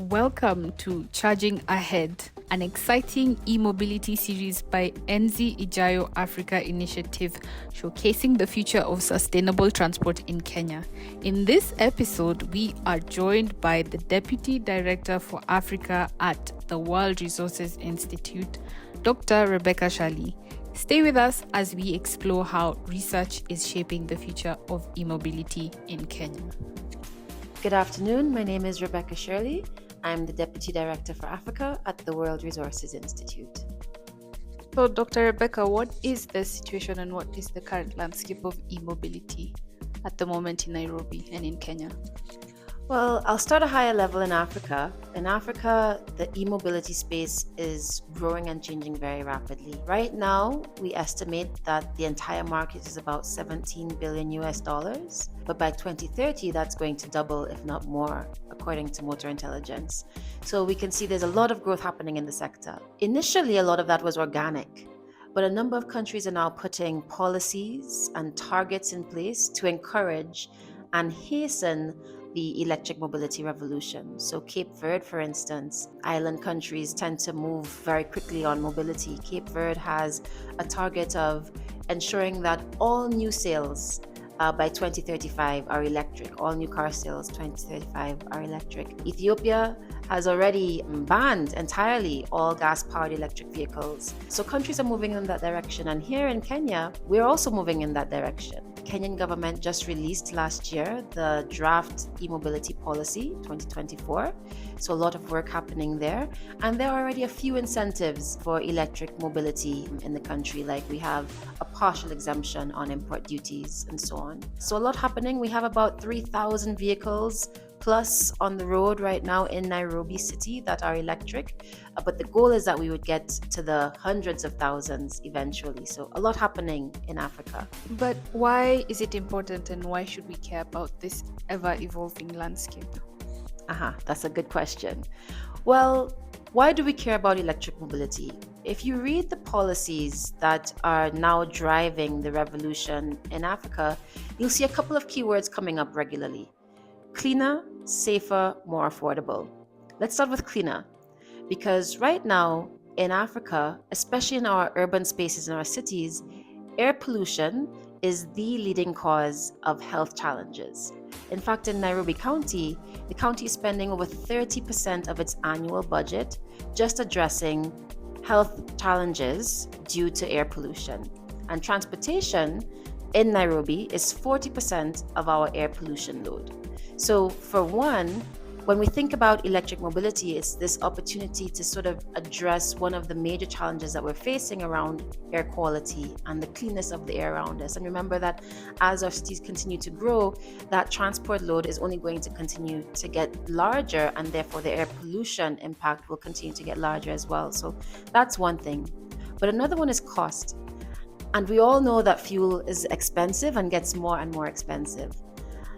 Welcome to Charging Ahead, an exciting e-mobility series by Enzi Ijayo Africa Initiative showcasing the future of sustainable transport in Kenya. In this episode, we are joined by the Deputy Director for Africa at the World Resources Institute, Dr. Rebekah Shirley. Stay with us as we explore how research is shaping the future of e-mobility in Kenya. Good afternoon. My name is Rebekah Shirley. I'm the Deputy Director for Africa at the World Resources Institute. So, Dr. Rebekah, what is the situation and what is the current landscape of e-mobility at the moment in Nairobi and in Kenya? Well, I'll start a higher level in Africa. In Africa, the e-mobility space is growing and changing very rapidly. Right now, we estimate that the entire market is about $17 billion US, but by 2030, that's going to double, if not more, according to Motor Intelligence. So we can see there's a lot of growth happening in the sector. Initially, a lot of that was organic, but a number of countries are now putting policies and targets in place to encourage and hasten the electric mobility revolution. So Cape Verde, for instance, island countries tend to move very quickly on mobility. Cape Verde has a target of ensuring that all new sales by 2035 are electric. All new car sales 2035 are electric. Ethiopia has already banned entirely all gas-powered electric vehicles. So countries are moving in that direction. And here in Kenya, we're also moving in that direction. Kenyan government just released last year the draft e-mobility policy 2024. So a lot of work happening there. And there are already a few incentives for electric mobility in the country, like we have a partial exemption on import duties and so on. So a lot happening. We have about 3,000 vehicles plus on the road right now in Nairobi city that are electric. But the goal is that we would get to the hundreds of thousands eventually. So a lot happening in Africa. But why is it important and why should we care about this ever-evolving landscape? That's a good question. Well, why do we care about electric mobility? If you read the policies that are now driving the revolution in Africa, you'll see a couple of keywords coming up regularly. Cleaner, safer, more affordable. Let's start with cleaner, because right now in Africa, especially in our urban spaces in our cities, air pollution is the leading cause of health challenges. In fact, in Nairobi County, the county is spending over 30% of its annual budget just addressing health challenges due to air pollution. And transportation in Nairobi is 40% of our air pollution load. So for one, when we think about electric mobility, it's this opportunity to sort of address one of the major challenges that we're facing around air quality and the cleanness of the air around us. And remember that as our cities continue to grow, that transport load is only going to continue to get larger, and therefore the air pollution impact will continue to get larger as well. So that's one thing. But another one is cost. And we all know that fuel is expensive and gets more and more expensive.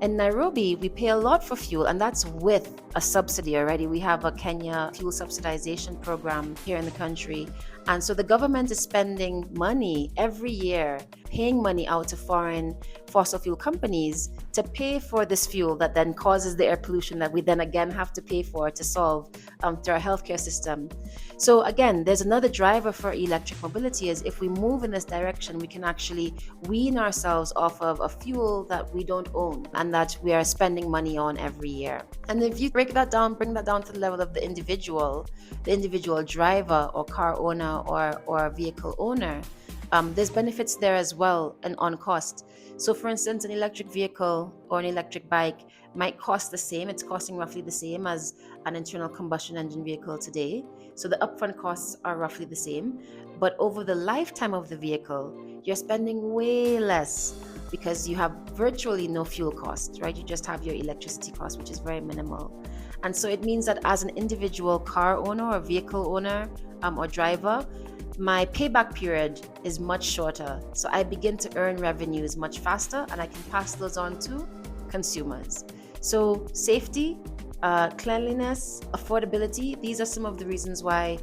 In Nairobi, we pay a lot for fuel, and that's with a subsidy already. We have a Kenya fuel subsidization program here in the country. And so the government is spending money every year, paying money out to foreign fossil fuel companies to pay for this fuel that then causes the air pollution that we then again have to pay for to solve through our healthcare system. So again, there's another driver for electric mobility is if we move in this direction, we can actually wean ourselves off of a fuel that we don't own and that we are spending money on every year. And if you break that down, bring that down to the level of the individual driver or car owner or vehicle owner, there's benefits there as well and on cost. So for instance, an electric vehicle or an electric bike might cost the same. It's costing roughly the same as an internal combustion engine vehicle today. So the upfront costs are roughly the same. But over the lifetime of the vehicle, you're spending way less because you have virtually no fuel cost, right? You just have your electricity cost, which is very minimal. And so it means that as an individual car owner or vehicle owner or driver, my payback period is much shorter. So I begin to earn revenues much faster and I can pass those on to consumers. So safety, cleanliness, affordability, these are some of the reasons why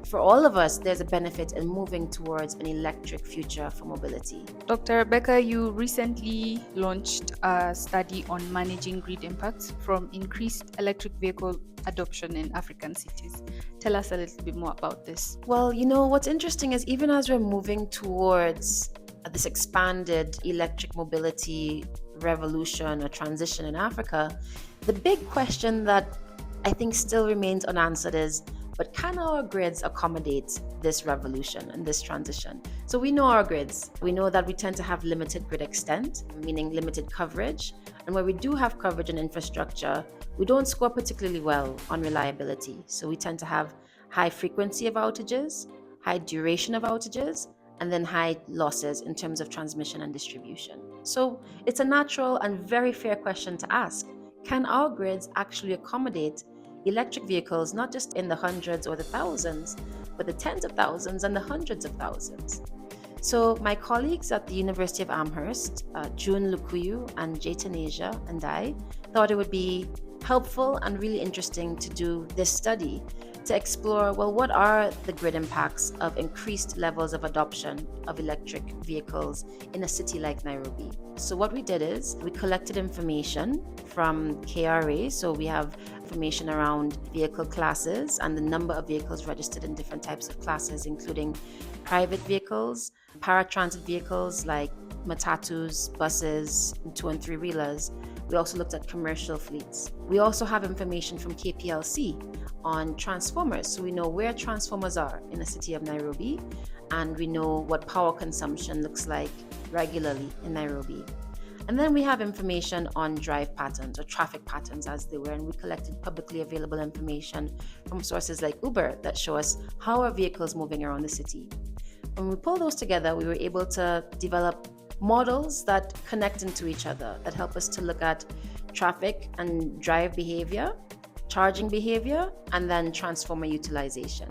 for all of us, there's a benefit in moving towards an electric future for mobility. Dr. Rebekah, you recently launched a study on managing grid impacts from increased electric vehicle adoption in African cities. Tell us a little bit more about this. Well, what's interesting is even as we're moving towards this expanded electric mobility revolution or transition in Africa, the big question that I think still remains unanswered is, but can our grids accommodate this revolution and this transition? So we know our grids. We know that we tend to have limited grid extent, meaning limited coverage. And where we do have coverage and infrastructure, we don't score particularly well on reliability. So we tend to have high frequency of outages, high duration of outages, and then high losses in terms of transmission and distribution. So it's a natural and very fair question to ask. Can our grids actually accommodate electric vehicles, not just in the hundreds or the thousands, but the tens of thousands and the hundreds of thousands? So my colleagues at the University of Amherst, June Lukuyu and Jayton Asia and I, thought it would be helpful and really interesting to do this study to explore, well, what are the grid impacts of increased levels of adoption of electric vehicles in a city like Nairobi? So what we did is we collected information from KRA. So we have information around vehicle classes and the number of vehicles registered in different types of classes, including private vehicles, paratransit vehicles like matatus, buses, and 2 and 3 wheelers. We also looked at commercial fleets. We also have information from KPLC on transformers. So we know where transformers are in the city of Nairobi, and we know what power consumption looks like regularly in Nairobi. And then we have information on drive patterns or traffic patterns as they were, and we collected publicly available information from sources like Uber that show us how are vehicles moving around the city. When we pull those together, we were able to develop models that connect into each other, that help us to look at traffic and drive behavior, charging behavior, and then transformer utilization.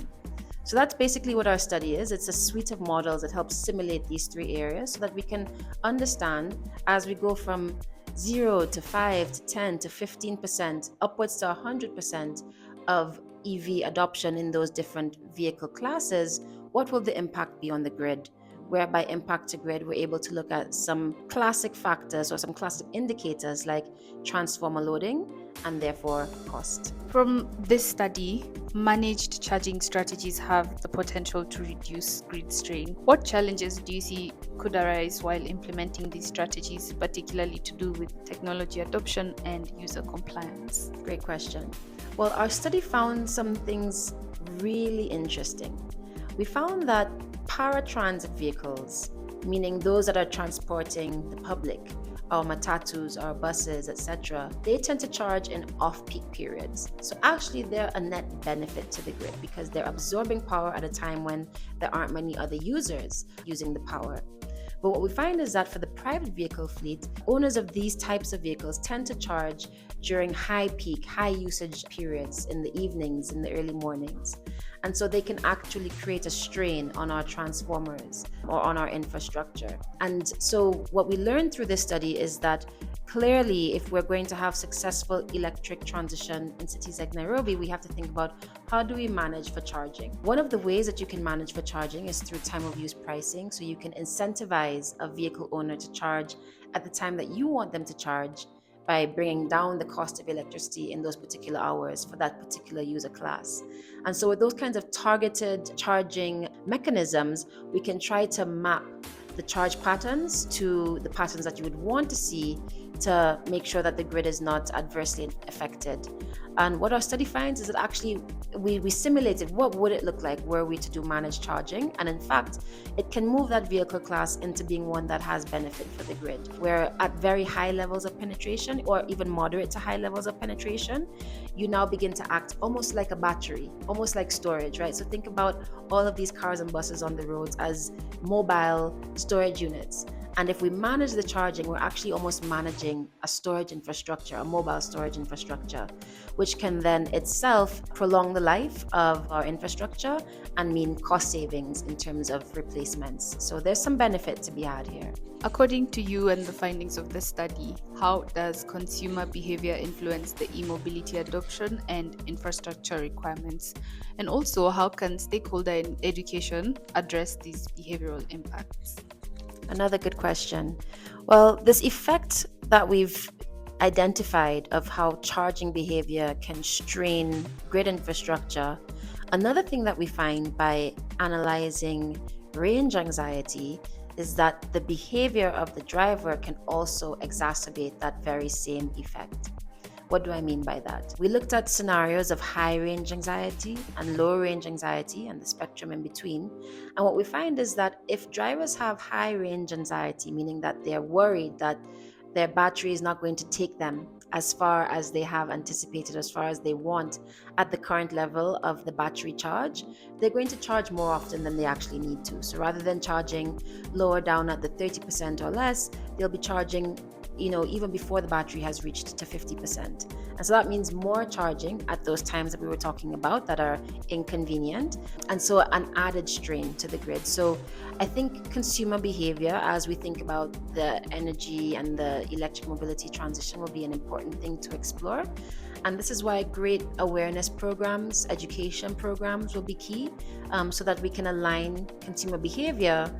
So that's basically what our study is. It's a suite of models that helps simulate these 3 areas so that we can understand as we go from 0 to 5 to 10 to 15%, upwards to 100% of EV adoption in those different vehicle classes, what will the impact be on the grid? Whereby impact to grid, we're able to look at some classic factors or some classic indicators like transformer loading and therefore cost. From this study, managed charging strategies have the potential to reduce grid strain. What challenges do you see could arise while implementing these strategies, particularly to do with technology adoption and user compliance? Great question. Well, our study found some things really interesting. We found that paratransit vehicles, meaning those that are transporting the public, our matatus, our buses, etc., they tend to charge in off-peak periods. So actually they're a net benefit to the grid because they're absorbing power at a time when there aren't many other users using the power. But what we find is that for the private vehicle fleet, owners of these types of vehicles tend to charge during high peak, high usage periods in the evenings, in the early mornings. And so they can actually create a strain on our transformers or on our infrastructure. And so what we learned through this study is that clearly, if we're going to have successful electric transition in cities like Nairobi, we have to think about how do we manage for charging. One of the ways that you can manage for charging is through time of use pricing. So you can incentivize a vehicle owner to charge at the time that you want them to charge by bringing down the cost of electricity in those particular hours for that particular user class. And so with those kinds of targeted charging mechanisms, we can try to map the charge patterns to the patterns that you would want to see to make sure that the grid is not adversely affected. And what our study finds is that actually we simulated what would it look like were we to do managed charging, and in fact it can move that vehicle class into being one that has benefit for the grid, where at very high levels of penetration or even moderate to high levels of penetration, you now begin to act almost like a battery, almost like storage, right? So think about all of these cars and buses on the roads as mobile storage units. And if we manage the charging, we're actually almost managing a storage infrastructure, a mobile storage infrastructure, which can then itself prolong the life of our infrastructure and mean cost savings in terms of replacements. So there's some benefit to be had here. According to you and the findings of the study, how does consumer behavior influence the e-mobility adoption and infrastructure requirements? And also, how can stakeholder education address these behavioral impacts? Another good question. Well, this effect that we've identified of how charging behavior can strain grid infrastructure, another thing that we find by analyzing range anxiety is that the behavior of the driver can also exacerbate that very same effect. What do I mean by that? We looked at scenarios of high range anxiety and low range anxiety and the spectrum in between. And what we find is that if drivers have high range anxiety, meaning that they're worried that their battery is not going to take them as far as they have anticipated, as far as they want at the current level of the battery charge, they're going to charge more often than they actually need to. So rather than charging lower down at the 30% or less, they'll be charging even before the battery has reached to 50%. And so that means more charging at those times that we were talking about that are inconvenient. And so an added strain to the grid. So I think consumer behavior, as we think about the energy and the electric mobility transition, will be an important thing to explore. And this is why great awareness programs, education programs will be key, so that we can align consumer behavior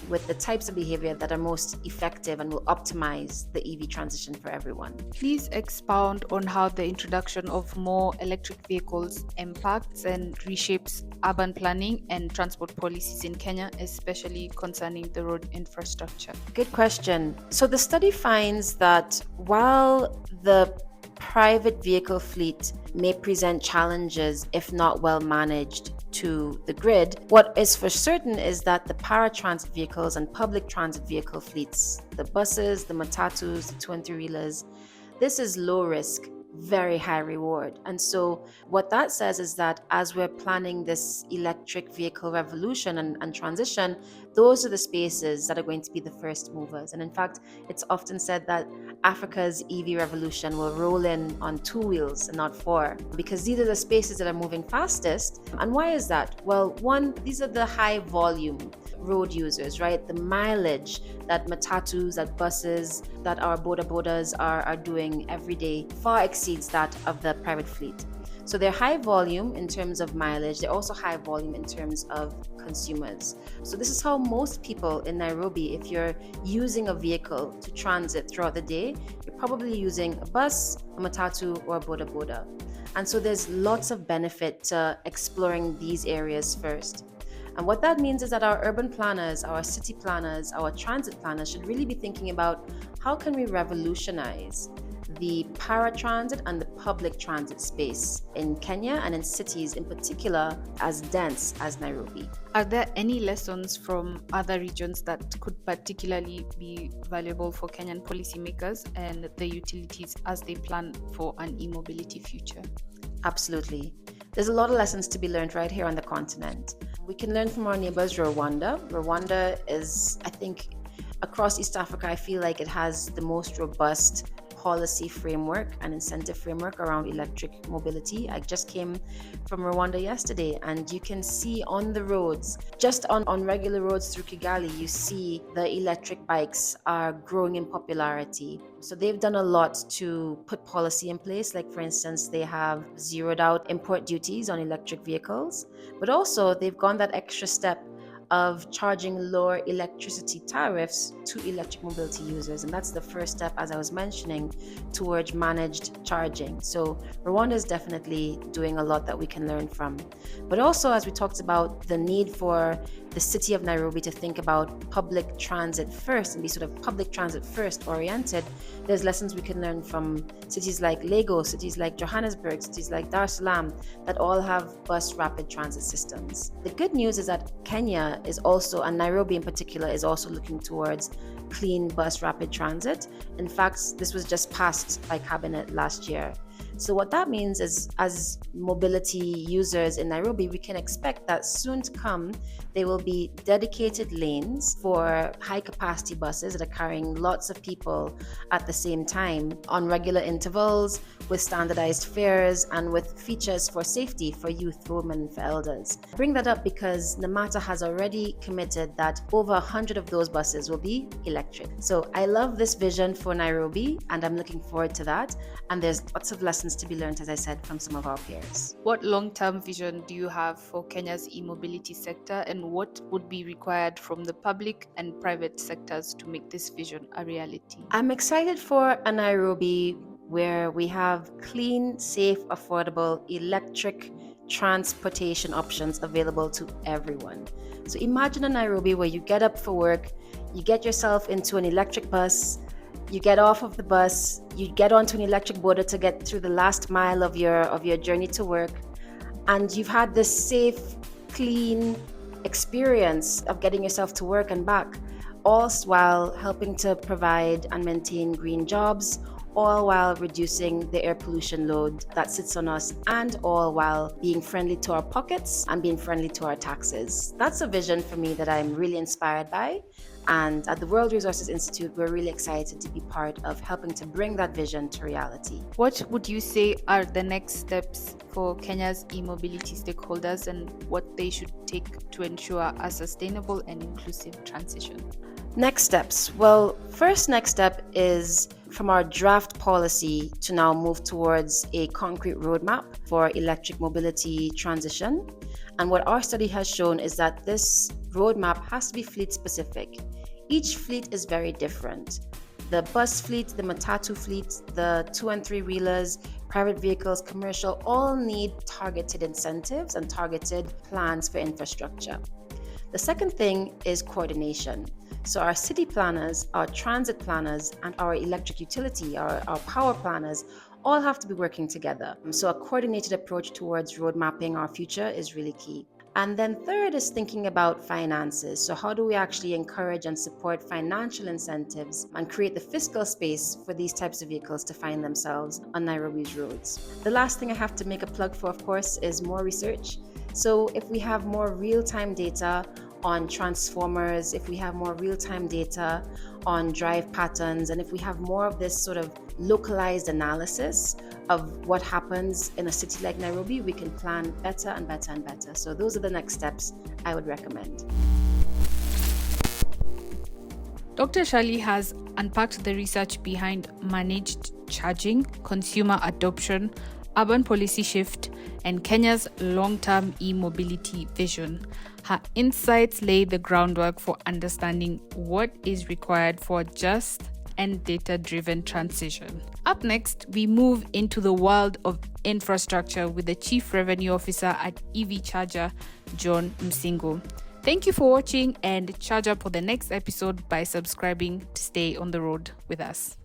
with the types of behavior that are most effective and will optimize the EV transition for everyone. Please expound on how the introduction of more electric vehicles impacts and reshapes urban planning and transport policies in Kenya, especially concerning the road infrastructure. Good question. So the study finds that while the private vehicle fleet may present challenges if not well managed to the grid, what is for certain is that the paratransit vehicles and public transit vehicle fleets, the buses, the matatus, the 20-wheelers, this is low risk, very high reward. And so what that says is that as we're planning this electric vehicle revolution and transition, those are the spaces that are going to be the first movers. And in fact, it's often said that Africa's EV revolution will roll in on 2 wheels and not 4, because these are the spaces that are moving fastest. And why is that? Well, one, these are the high volume road users, right? The mileage that matatus, that buses, that our bodas are doing every day far exceeds that of the private fleet. So they're high volume in terms of mileage. They're also high volume in terms of consumers. So this is how most people in Nairobi, if you're using a vehicle to transit throughout the day, you're probably using a bus, a matatu, or a boda. And so there's lots of benefit to exploring these areas first. And what that means is that our urban planners, our city planners, our transit planners should really be thinking about how can we revolutionize the paratransit and the public transit space in Kenya and in cities in particular as dense as Nairobi. Are there any lessons from other regions that could particularly be valuable for Kenyan policymakers and the utilities as they plan for an e-mobility future? Absolutely. There's a lot of lessons to be learned right here on the continent. We can learn from our neighbors, Rwanda. Rwanda is, I think, across East Africa, I feel like it has the most robust policy framework and incentive framework around electric mobility. I just came from Rwanda yesterday, and you can see on the roads, just on regular roads through Kigali, you see the electric bikes are growing in popularity. So they've done a lot to put policy in place. Like, for instance, they have zeroed out import duties on electric vehicles, but also they've gone that extra step of charging lower electricity tariffs to electric mobility users. And that's the first step, as I was mentioning, towards managed charging. So Rwanda is definitely doing a lot that we can learn from. But also, as we talked about, the need for the city of Nairobi to think about public transit first and be sort of public transit first oriented, there's lessons we can learn from cities like Lagos, cities like Johannesburg, cities like Salaam that all have bus rapid transit systems. The good news is that Kenya is also, and Nairobi in particular, is also looking towards clean bus rapid transit. In fact, this was just passed by cabinet last year. So what that means is, as mobility users in Nairobi, we can expect that soon to come, there will be dedicated lanes for high-capacity buses that are carrying lots of people at the same time on regular intervals, with standardized fares and with features for safety for youth, women, and for elders. I bring that up because NMATA has already committed that over 100 of those buses will be electric. So I love this vision for Nairobi, and I'm looking forward to that. And there's lots of lessons to be learned, as I said, from some of our peers. What long-term vision do you have for Kenya's e-mobility sector, and what would be required from the public and private sectors to make this vision a reality? I'm excited for a Nairobi where we have clean, safe, affordable electric transportation options available to everyone. So imagine a Nairobi where you get up for work, you get yourself into an electric bus, you get off of the bus, you get onto an electric boda to get through the last mile of your journey to work, and you've had this safe, clean experience of getting yourself to work and back, all while helping to provide and maintain green jobs, all while reducing the air pollution load that sits on us, and all while being friendly to our pockets and being friendly to our taxes. That's a vision for me that I'm really inspired by. And at the World Resources Institute, we're really excited to be part of helping to bring that vision to reality. What would you say are the next steps for Kenya's e-mobility stakeholders, and what they should take to ensure a sustainable and inclusive transition? Next steps. Well, first next step is from our draft policy to now move towards a concrete roadmap for electric mobility transition. And what our study has shown is that this roadmap has to be fleet specific. Each fleet is very different. The bus fleet, the matatu fleet, the 2- and 3-wheelers, private vehicles, commercial, all need targeted incentives and targeted plans for infrastructure. The second thing is coordination. So our city planners, our transit planners, and our electric utility, our power planners, all have to be working together. So a coordinated approach towards road mapping our future is really key. And then third is thinking about finances. So how do we actually encourage and support financial incentives and create the fiscal space for these types of vehicles to find themselves on Nairobi's roads? The last thing I have to make a plug for, of course, is more research. So if we have more real-time data on transformers, if we have more real-time data on drive patterns, and if we have more of this sort of localized analysis of what happens in a city like Nairobi, we can plan better and better and better. So those are the next steps I would recommend. Dr. Shirley has unpacked the research behind managed charging, consumer adoption, urban policy shift, and Kenya's long-term e-mobility vision. Her insights lay the groundwork for understanding what is required for just and data-driven transition. Up next, we move into the world of infrastructure with the Chief Revenue Officer at EV Charger, John Msingo. Thank you for watching, and charge up for the next episode by subscribing to stay on the road with us.